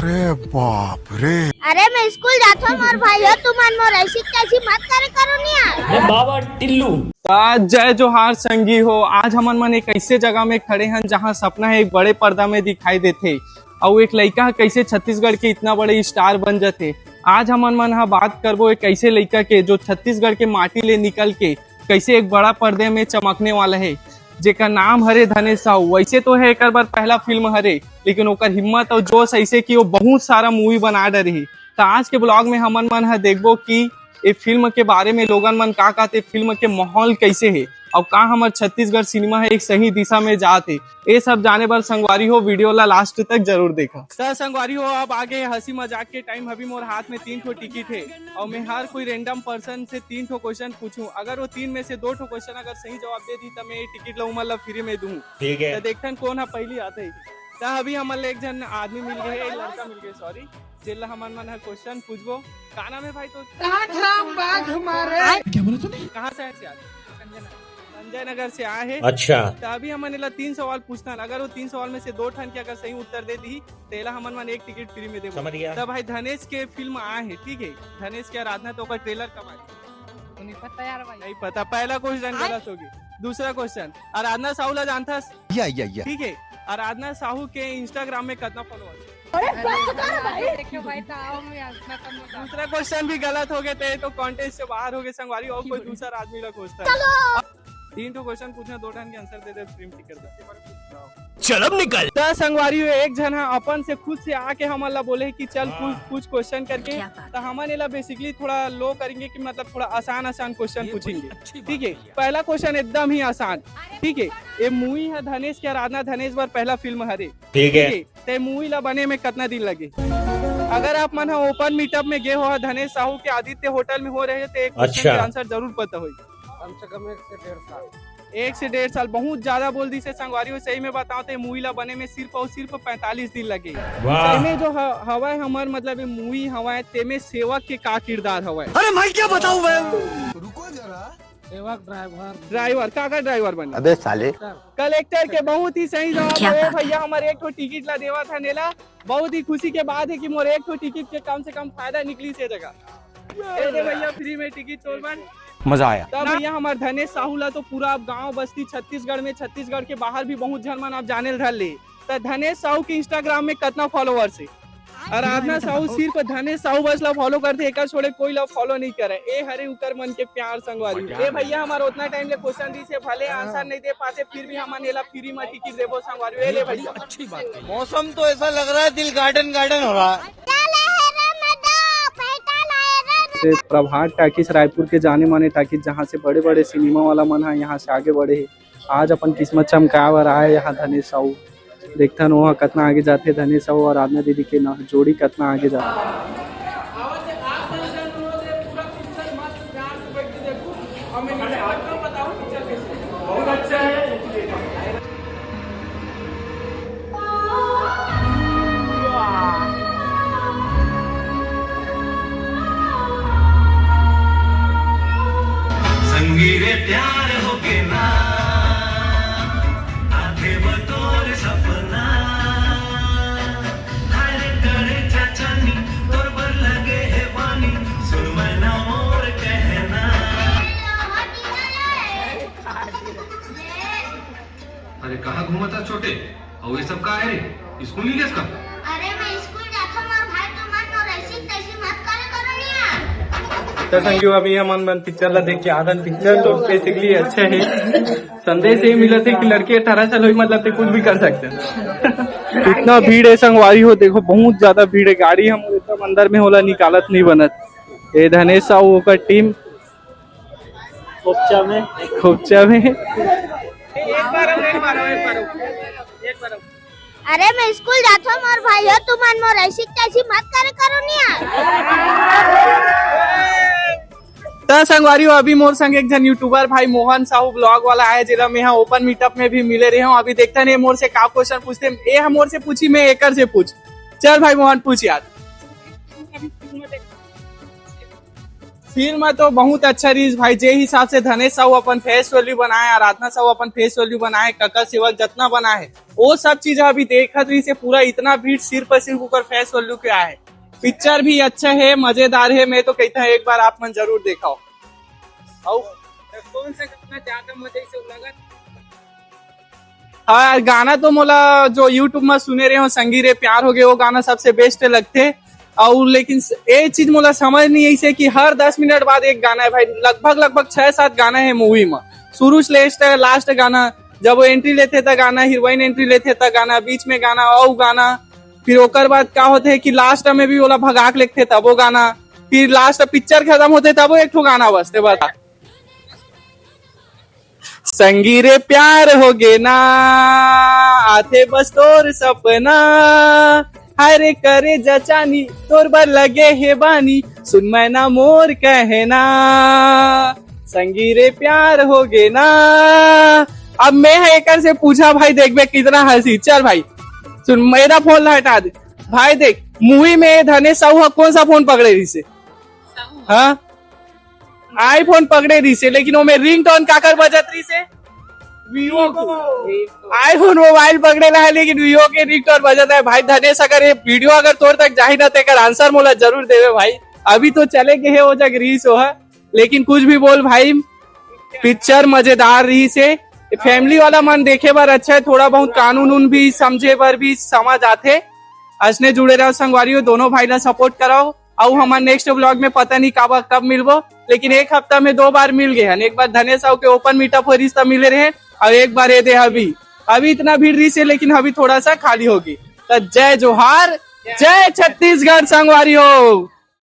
अरे बाप रे। अरे मैं स्कूल जाता हूँ और भाई हो तुम मन मोर ऐसी कैसी मत करे करो नहीं यार। बाबा टिल्लू जय जोहार संगी हो। आज हमन मन एक ऐसे जगह में खड़े हैं जहां सपना है एक बड़े पर्दा में दिखाई देते और एक लड़का कैसे छत्तीसगढ़ के इतना बड़े स्टार बन जाते। आज हमन मन हा बात करबो एक ऐसे लड़का के जो छत्तीसगढ़ के माटी ले निकल के कैसे एक बड़ा पर्दे में चमकने वाला है, जेका नाम हरे धनेश साहू। वैसे तो है एक बार पहला फिल्म हरे, लेकिन ओकर हिम्मत और जोश ऐसे कि वो बहुत सारा मूवी बना डरी। तो आज के ब्लॉग में हमन मन है देखबो कि ये फिल्म के बारे में लोगन मन का कहते, फिल्म के माहौल कैसे है और का हमार छत्तीसगढ़ सिनेमा है एक सही दिशा में जाते। ये सब जाने पर संगवारी हो वीडियो ला लास्ट तक जरूर देखा। सर संगवारी हो, अब आगे हंसी मजाक के टाइम अभी मोर हाथ में 3 ठो टिकट है और मैं हर कोई रैंडम पर्सन से 3 ठो क्वेश्चन पूछूं। अगर वो 3 में से 2 ठो क्वेश्चन अगर सही जवाब दे दी तो मैं ये टिकट लूँ, मतलब फ्री में दूं। ठीक है, तो देखते कौन है पहली आते। तो अभी हमारे एक जन आदमी मिल गए, लड़का मिल गए सॉरी, जिला हमन मन क्वेश्चन पूछबो। का नाम है भाई तो? क्या बोला तूने? कहाँ से आए? संजय नगर से आए हैं। अच्छा, तो अभी हमन 3 सवाल पूछता। अगर वो 3 सवाल में से 2 ठन के अगर सही उत्तर दे दी तो हमन मन एक टिकट फ्री में देबो। समझ गया। तो भाई धनेश के फिल्म आए हैं, ठीक है? धनेश की आराधना तो ट्रेलर कब आए नहीं पता यार भाई। नहीं पता। पहला क्वेश्चन गलत होगी। दूसरा क्वेश्चन, आराधना साहू ला जानता? या ठीक है। आराधना साहू के इंस्टाग्राम में कितना फॉलोअर? दूसरा क्वेश्चन भी गलत हो गए तो कॉन्टेस्ट से बाहर हो गए संगवारी। और कोई दूसरा आदमी का क्वेश्चन 3 तो क्वेश्चन पूछना, 2 टन के आंसर दे दे, स्ट्रीम टिकट। चल अब निकल। 10 संगवारी एक जन है अपन से खुद से आके हमन ला बोले कि चल कुछ क्वेश्चन करके। तो हमन एला बेसिकली थोड़ा लो करेंगे कि मतलब थोड़ा आसान क्वेश्चन पूछेंगे, ठीक है? पहला क्वेश्चन एकदम ही आसान, ठीक है? ये मूवी है धनेश की आराधना, धनेश बार पहला फिल्म हरे, ठीक है। ते मूवी ला बने में कितना दिन लगे? अगर आप मन ओपन मीटअप में गए हो धनेश साहू के आदित्य होटल में हो रहे तो एक क्वेश्चन अच्छा। का आंसर जरूर पता होगी। कम से कम 1 से 1.5 साल। बहुत ज्यादा बोल दी से संगवारी हो। सही में बताओ तो मूवी ला बने में सिर्फ और सिर्फ 45 दिन लगे। में जो हवा हमार मतलब मूवी हवा है ते में सेवक के का किरदार हवा है? अरे भाई क्या बताऊं मैं। रुको जरा। सेवक ड्राइवर का ड्राइवर बने? अबे साले। कलेक्टर के बहुत ही सही जवाब है भैया। हमारे 1 ठो टिकट ला देवा था नेला। बहुत ही खुशी के बात है कि मोर 1 ठो टिकट के कम से कम फायदा निकली से जगह। भैया फ्री में टिकट तोड़ बन। मजा आया। तब भैया हमारे धनेश साहू ला तो पूरा गांव बस्ती छत्तीसगढ़ में, छत्तीसगढ़ के बाहर भी बहुत जन मन आप जाने रहे। तो धनेश साहू के इंस्टाग्राम में कितना फॉलोअर्स है? आराधना साहू सिर्फ धनेश साहू बस ला फॉलो करते, एक छोड़े कोई ला फॉलो नहीं करे। ए हरे उकर मन के प्यार संगवारी। ए भैया हमारा उतना टाइम ले क्वेश्चन दी से भले आंसर नहीं दे पाते फिर भी हमन एला फ्री में टिकट देबो संगवारी। ए ले भैया अच्छी बात है। मौसम तो ऐसा लग रहा है दिल गार्डन गार्डन हो रहा है। प्रभात टाकिस रायपुर के जाने माने टाकिस, जहाँ से बड़े बड़े सिनेमा वाला मन है यहाँ से आगे बढ़े है। आज अपन किस्मत चमकावर आए यहाँ धनेश साहू। देखता न वहाँ कितना आगे जाते धनेश साहू और आराधना दीदी के ना जोड़ी कितना आगे जाते। संगीरे प्यार हो के ना आधे बतौर सपना हरे करे चाचानी तोर पर लगे है पानी सुन मना मोर कहना। अरे कहाँ घूमता छोटे? और ये सब का है रे? स्कूल नहीं गया? अरे मैं स्कूल जाता हूँ और भाई तुम मन मोर ऐसी कैसी मत करे करो नहीं यार। तो संगी अभी हम पिक्चर ला देख के आधन पिक्चर तो बेसिकली अच्छा है। संदेश ये मिला था कि लड़के 18 साल हुई मतलब कुछ भी कर सकते हैं। इतना भीड़ है संगवारी हो, देखो बहुत ज्यादा भीड़ है। गाड़ी हम एकदम अंदर में होला, निकालत नहीं बनत। ये धनेश साहू का टीम खोपचा में एक बार अरे मैं स्कूल जाता हूँ और भाई हो तुम मन मोर ऐसी कैसी मत करे करो नहीं यार। तो संगवारी हो अभी मोर संग एक जन यूट्यूबर भाई मोहन साहू ब्लॉग वाला आया, जिला में यहाँ ओपन मीटअप में भी मिले रहे हूँ। अभी देखता नहीं मोर से का क्वेश्चन पूछते। ए हम मोर से पूछी, मैं एकर से पूछ। चल भाई मोहन पूछ यार। फिल्म तो बहुत अच्छा रही भाई। जे हिसाब से धनेश साहू अपन फेस वैल्यू बनाए, आराधना साहू अपन फेस वैल्यू बनाए, कका सेवक जितना बना है वो सब चीज अभी देखत रही से पूरा इतना भीड़ सिर्फ और सिर्फ ऊपर फेस वैल्यू के आए। पिक्चर भी अच्छा है, मजेदार है। मैं तो कहता है एक बार आप मन जरूर देखाओ। और कौन सा गाना ज्यादा मजे से लगा? हाँ, गाना तो मोला जो यूट्यूब में सुने रहे हो संगी रे प्यार हो गए वो गाना सबसे बेस्ट लगते। और लेकिन ये चीज मोला समझ नहीं ऐसे कि हर 10 मिनट बाद एक गाना है भाई। लगभग 6-7 गाना है मूवी में, शुरू से लास्ट गाना। जब वो एंट्री लेते था गाना, हीरोइन एंट्री लेते था गाना, बीच में गाना और गाना, फिर ओकर बाद क्या होते है कि लास्ट में भी बोला भगाक लिखते तब वो गाना, फिर लास्ट पिक्चर खत्म होते तब वो एक ठो गाना बसते। बता संगी रे प्यार हो गे ना, आते बस तोर सपना, हरे करे जचानी तोर बर लगे हे बानी, सुन मैं ना मोर कहना, संगी रे प्यार हो गे ना। अब मैं हैकर से पूछा भाई देख बे कितना हंसी। चल भाई सुन, मेरा फोन हटा दे भाई। देख मूवी में धनेश साहू कौन सा फोन पकड़े रही से? हाँ, आईफोन पकड़े रही से, लेकिन वो में रिंग टोन काकर बजत रही से? वीवो को आईफोन मोबाइल पकड़े है, लेकिन वीवो के रिंग टोन बजत है भाई। धनेश अगर ये वीडियो अगर तोर तक जाही ना तेकर आंसर मोला जरूर देवे भाई। अभी तो चले गए है वो जग रीस हो है, लेकिन कुछ भी बोल भाई, पिक्चर मजेदार रही से। फैमिली वाला मन देखे बार अच्छा है, थोड़ा बहुत कानून भी समझे बार भी समझ आते। असने जुड़े रहो संगवारी, दोनों भाई ला सपोर्ट कराओ। और हमारे नेक्स्ट ब्लॉग में पता नहीं कब मिलबो, लेकिन एक हफ्ता में 2 बार मिल गए हैं। एक बार धनेश साहू के ओपन मीटअप हो रही तब मिले रहे, और एक बार ये दे अभी इतना भीड़ रही से, लेकिन अभी थोड़ा सा खाली होगी। तो जय जोहार, जय छत्तीसगढ़ संगवारी हो।